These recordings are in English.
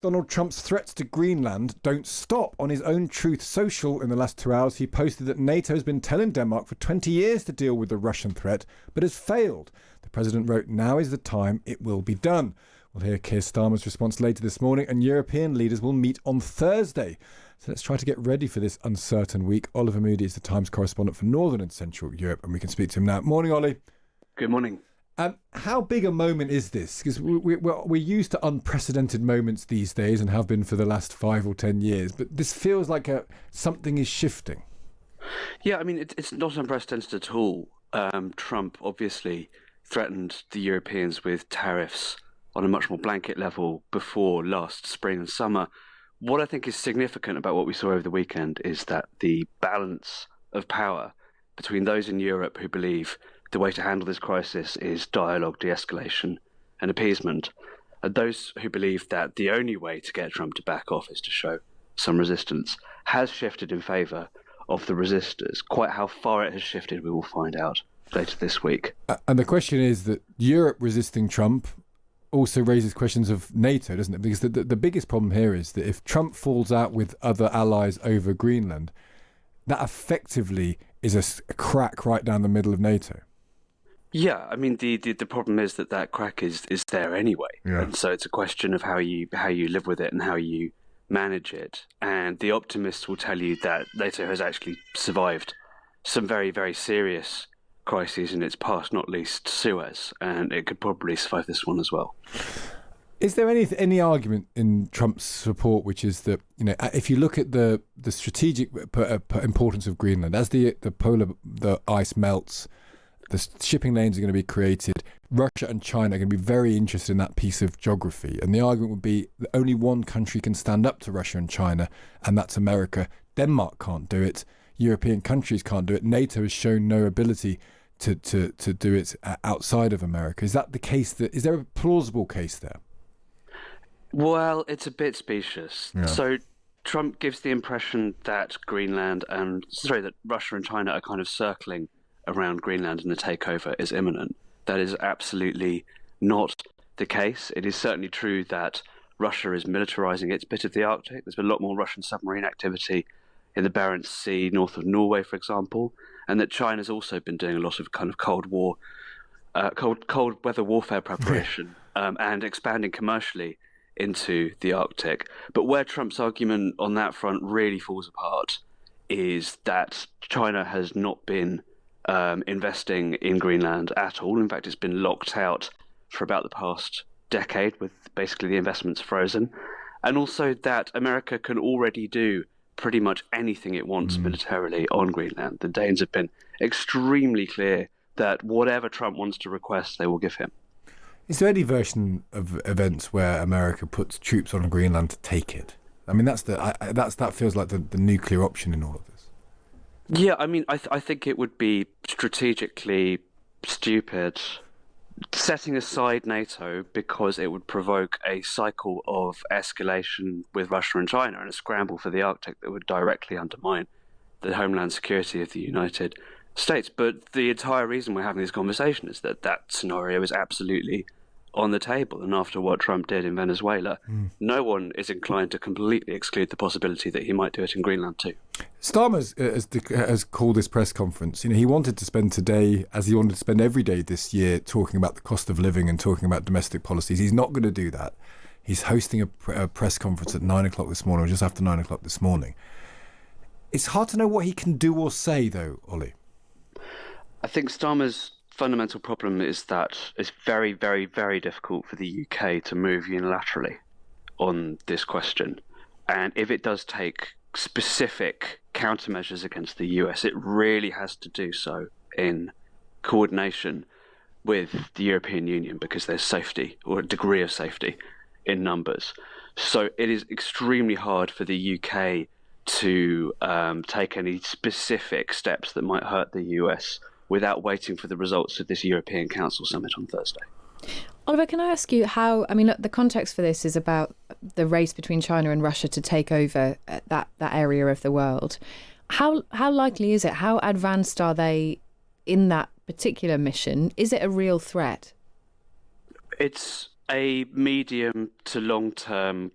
Donald Trump's threats to Greenland don't stop. On his own Truth Social in the last 2 hours, he posted that NATO has been telling Denmark for 20 years to deal with the Russian threat, but has failed. The president wrote, "Now is the time, it will be done." We'll hear Keir Starmer's response later this morning, and European leaders will meet on Thursday. So let's try to get ready for this uncertain week. Oliver Moody is the Times correspondent for Northern and Central Europe, and we can speak to him now. Morning, Ollie. Good morning. How big a moment is this? Because we're used to unprecedented moments these days and have been for the last 5 or 10 years. But this feels like something is shifting. Yeah, I mean, it's not unprecedented at all. Trump obviously threatened the Europeans with tariffs on a much more blanket level before last spring and summer. What I think is significant about what we saw over the weekend is that the balance of power between those in Europe who believe the way to handle this crisis is dialogue, de-escalation and appeasement, and those who believe that the only way to get Trump to back off is to show some resistance, has shifted in favour of the resistors. Quite how far it has shifted, we will find out later this week. And the question is that Europe resisting Trump also raises questions of NATO, doesn't it? Because the biggest problem here is that if Trump falls out with other allies over Greenland, that effectively is a crack right down the middle of NATO. Yeah, I mean, the problem is that crack is there anyway. Yeah. And so it's a question of how you live with it and how you manage it. And the optimists will tell you that NATO has actually survived some very, very serious crises in its past, not least Suez, and it could probably survive this one as well. Is there any argument in Trump's support, which is that, you know, if you look at the strategic importance of Greenland, as the ice melts, the shipping lanes are going to be created. Russia and China are going to be very interested in that piece of geography. And the argument would be that only one country can stand up to Russia and China, and that's America. Denmark can't do it. European countries can't do it. NATO has shown no ability to do it outside of America. Is that the case? Is there a plausible case there? Well, it's a bit specious. Yeah. So Trump gives the impression that that Russia and China are kind of circling around Greenland and the takeover is imminent. That is absolutely not the case. It is certainly true that Russia is militarizing its bit of the Arctic. There's been a lot more Russian submarine activity in the Barents Sea, north of Norway, for example, and that China's also been doing a lot of kind of cold weather warfare preparation and expanding commercially into the Arctic. But where Trump's argument on that front really falls apart is that China has not been investing in Greenland at all. In fact, it's been locked out for about the past decade with basically the investments frozen. And also that America can already do pretty much anything it wants militarily on Greenland. The Danes have been extremely clear that whatever Trump wants to request, they will give him. Is there any version of events where America puts troops on Greenland to take it? I mean, that feels like the nuclear option in all of this. Yeah, I mean, I think it would be strategically stupid setting aside NATO because it would provoke a cycle of escalation with Russia and China and a scramble for the Arctic that would directly undermine the homeland security of the United States. But the entire reason we're having this conversation is that scenario is absolutely on the table. And after what Trump did in Venezuela, no one is inclined to completely exclude the possibility that he might do it in Greenland too. Starmer has called this press conference. You know, he wanted to spend today, as he wanted to spend every day this year, talking about the cost of living and talking about domestic policies. He's not going to do that. He's hosting a press conference at 9 o'clock this morning, or just after 9 o'clock this morning. It's hard to know what he can do or say, though, Ollie. I think Starmer's fundamental problem is that it's very, very, very difficult for the UK to move unilaterally on this question. And if it does take specific countermeasures against the US, it really has to do so in coordination with the European Union because there's safety, or a degree of safety, in numbers. So it is extremely hard for the UK to take any specific steps that might hurt the US without waiting for the results of this European Council summit on Thursday. Oliver, can I ask you look, the context for this is about the race between China and Russia to take over that area of the world. How likely is it? How advanced are they in that particular mission? Is it a real threat? It's a medium to long-term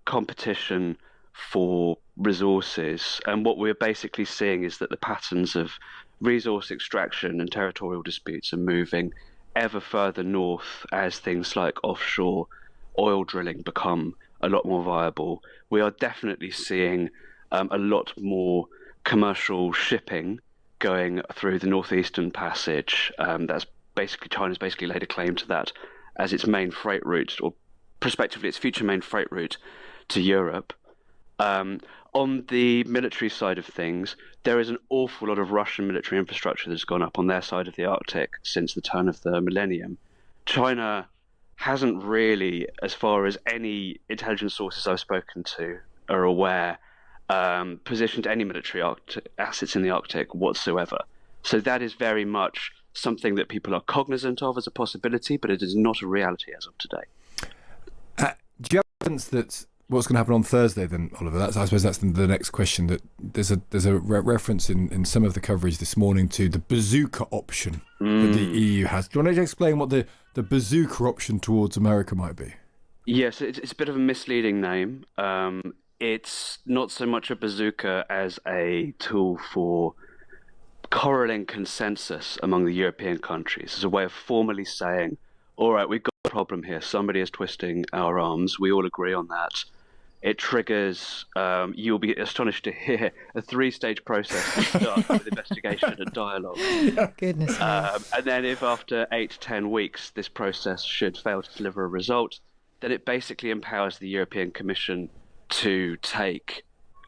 competition for resources. And what we're basically seeing is that the patterns of resource extraction and territorial disputes are moving ever further north as things like offshore oil drilling become a lot more viable. We are definitely seeing a lot more commercial shipping going through the Northeastern Passage. That's basically China's basically laid a claim to that as its main freight route, or prospectively its future main freight route to Europe. On the military side of things, there is an awful lot of Russian military infrastructure that's gone up on their side of the Arctic since the turn of the millennium. China hasn't really, as far as any intelligence sources I've spoken to are aware, positioned any military assets in the Arctic whatsoever. So that is very much something that people are cognizant of as a possibility, but it is not a reality as of today. Do you have a sense that what's going to happen on Thursday then, Oliver? I suppose that's the next question. That there's a reference in some of the coverage this morning to the bazooka option that the EU has. Do you want to explain what the bazooka option towards America might be? Yes, it's a bit of a misleading name. It's not so much a bazooka as a tool for correlating consensus among the European countries. It's a way of formally saying, all right, we've got a problem here. Somebody is twisting our arms. We all agree on that. It triggers, you'll be astonished to hear, a 3-stage process to start with investigation and dialogue. Goodness me. And then if after 8 to 10 weeks this process should fail to deliver a result, then it basically empowers the European Commission to take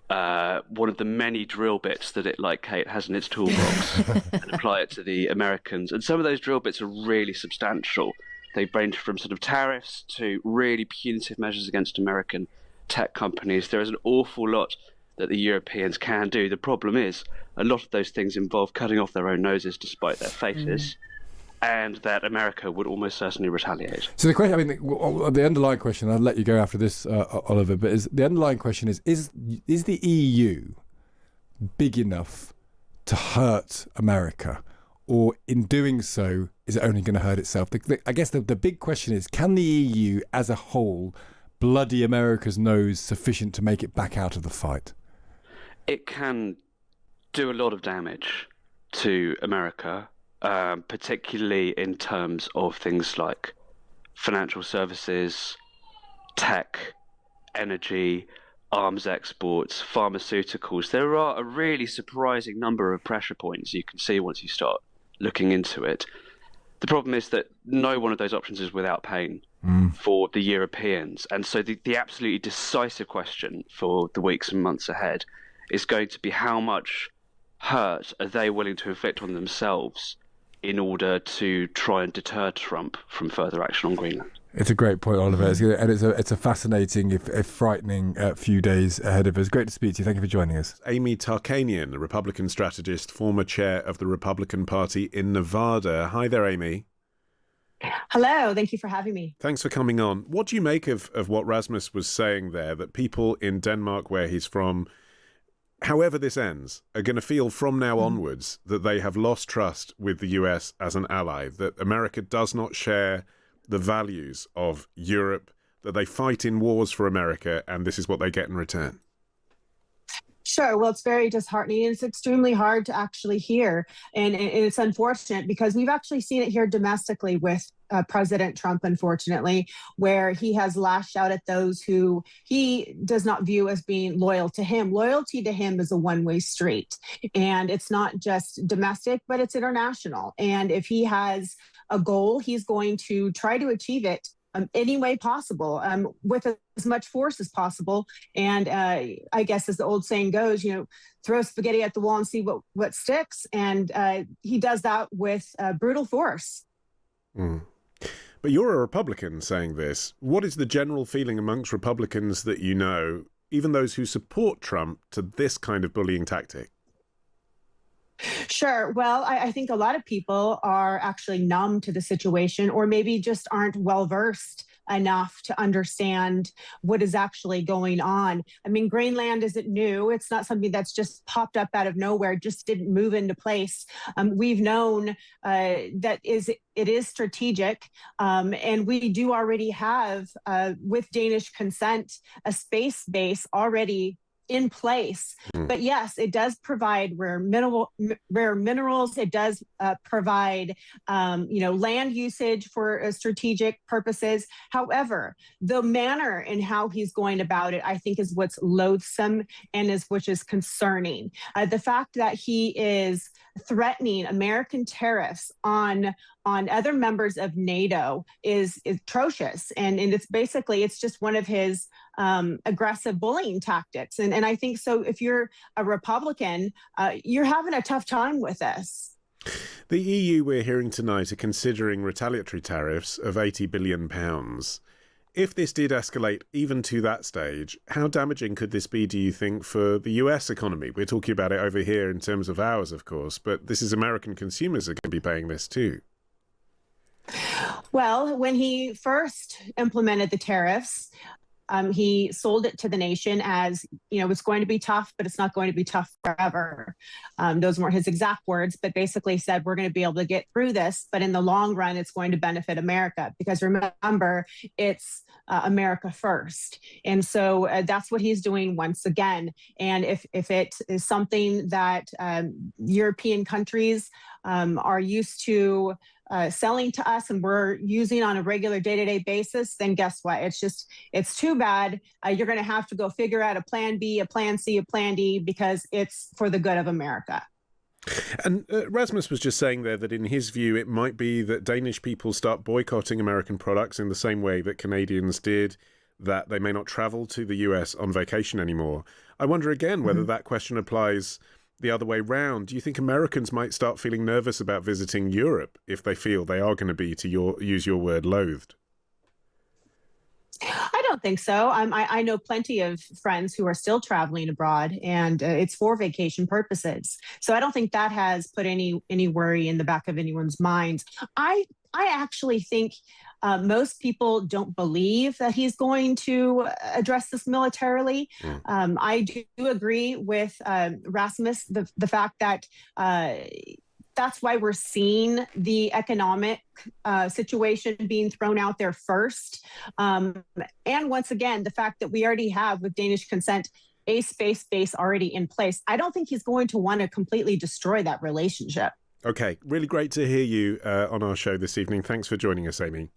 one of the many drill bits that it, like Kate, has in its toolbox and apply it to the Americans. And some of those drill bits are really substantial. They range from sort of tariffs to really punitive measures against American tech companies. There is an awful lot that the Europeans can do. The problem is a lot of those things involve cutting off their own noses despite their faces, and that America would almost certainly retaliate. So the question, I mean, the underlying question, I'll let you go after this, Oliver, but the underlying question is the EU big enough to hurt America? Or in doing so, is it only going to hurt itself? I guess the big question is, can the EU as a whole bloody America's nose sufficient to make it back out of the fight? It can do a lot of damage to America, particularly in terms of things like financial services, tech, energy, arms exports, pharmaceuticals. There are a really surprising number of pressure points you can see once you start looking into it. The problem is that no one of those options is without pain for the Europeans. And so the absolutely decisive question for the weeks and months ahead is going to be how much hurt are they willing to inflict on themselves in order to try and deter Trump from further action on Greenland. It's a great point, Oliver, and it's a fascinating, if frightening, few days ahead of us. Great to speak to you. Thank you for joining us. Amy Tarkanian, a Republican strategist, former chair of the Republican Party in Nevada. Hi there, Amy. Hello. Thank you for having me. Thanks for coming on. What do you make of what Rasmus was saying there, that people in Denmark, where he's from, however this ends, are going to feel from now onwards that they have lost trust with the US as an ally, that America does not share the values of Europe, that they fight in wars for America, and this is what they get in return? Sure. Well, it's very disheartening. It's extremely hard to actually hear. And it's unfortunate because we've actually seen it here domestically with President Trump, unfortunately, where he has lashed out at those who he does not view as being loyal to him. Loyalty to him is a one-way street. And it's not just domestic, but it's international. And if he has a goal, he's going to try to achieve it any way possible, with as much force as possible. And I guess, as the old saying goes, throw spaghetti at the wall and see what sticks. And he does that with brutal force. But you're a Republican saying this. What is the general feeling amongst Republicans that you know, even those who support Trump, to this kind of bullying tactic? Sure. Well, I think a lot of people are actually numb to the situation, or maybe just aren't well versed enough to understand what is actually going on. I mean, Greenland isn't new. It's not something that's just popped up out of nowhere, just didn't move into place. We've known that it is strategic, and we do already have, with Danish consent, a space base already in place. But yes, it does provide rare minerals. It does provide, land usage for strategic purposes. However, the manner in how he's going about it, I think, is what's loathsome and which is concerning. The fact that he is threatening American tariffs on other members of NATO is atrocious, and it's just one of his aggressive bullying tactics. And I think so. If you're a Republican, you're having a tough time with this. The EU, we're hearing tonight, are considering retaliatory tariffs of £80 billion. If this did escalate even to that stage, how damaging could this be, do you think, for the US economy? We're talking about it over here in terms of ours, of course, but this is American consumers are going to be paying this too. Well, when he first implemented the tariffs, he sold it to the nation as, it's going to be tough, but it's not going to be tough forever. Those weren't his exact words, but basically said, we're going to be able to get through this, but in the long run, it's going to benefit America, because remember, it's America first. And so that's what he's doing once again. And if it is something that European countries are used to selling to us and we're using on a regular day-to-day basis, then guess what? It's too bad. You're going to have to go figure out a plan B, a plan C, a plan D, because it's for the good of America. And Rasmus was just saying there that in his view, it might be that Danish people start boycotting American products in the same way that Canadians did, that they may not travel to the US on vacation anymore. I wonder again whether that question applies the other way round. Do you think Americans might start feeling nervous about visiting Europe if they feel they are going to be, to use your word, loathed? I don't think so. I know plenty of friends who are still traveling abroad, and it's for vacation purposes. So I don't think that has put any worry in the back of anyone's minds. I actually think most people don't believe that he's going to address this militarily. I do agree with Rasmus, the fact that that's why we're seeing the economic situation being thrown out there first. And once again, the fact that we already have, with Danish consent, a space base already in place. I don't think he's going to want to completely destroy that relationship. Okay, really great to hear you on our show this evening. Thanks for joining us, Amy.